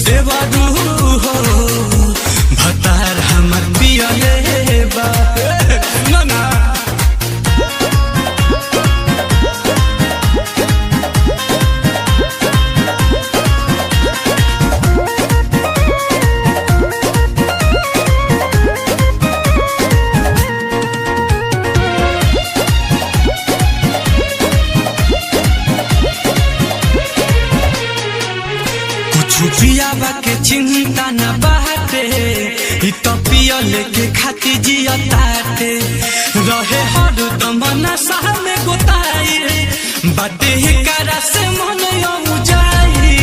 देवरू हो भतार हमर पियले बा ना पियाबा के चिंता न बाटे तो पियल के खाती जिया ताटे रहे हरदम नशा में गोताई बाटे करा से मन जाई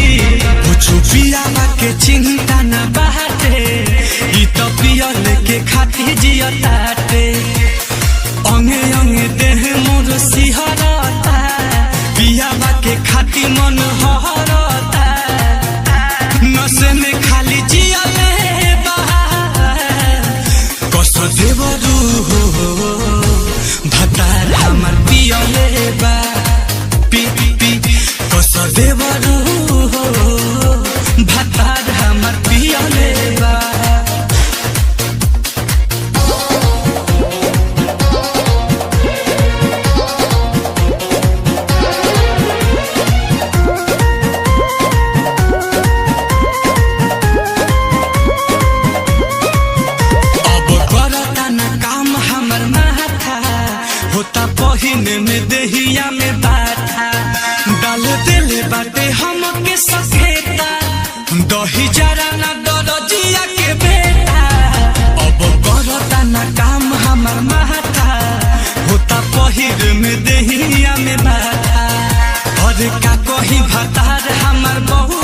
कुछ पियाबा के चिंता न बाटे तो पियल के खाती जिया ताटे अंगे अंगे देह मोर सिहरता पियाबा के खाती मन हरता नशे में खाली जिया बा कस देवरू हो भतार हमर पियले बा पी पी कस देवरू हो भतार हमर पियले बा होता पहिने में देहिया में बाथा डाल दिले बाटे हमके सखेता दही जरा ना दरजिया के बेटा अब करता ना काम हमर माथा होता पहिर में देहिया में बाथा और का कही भतार हमर बहु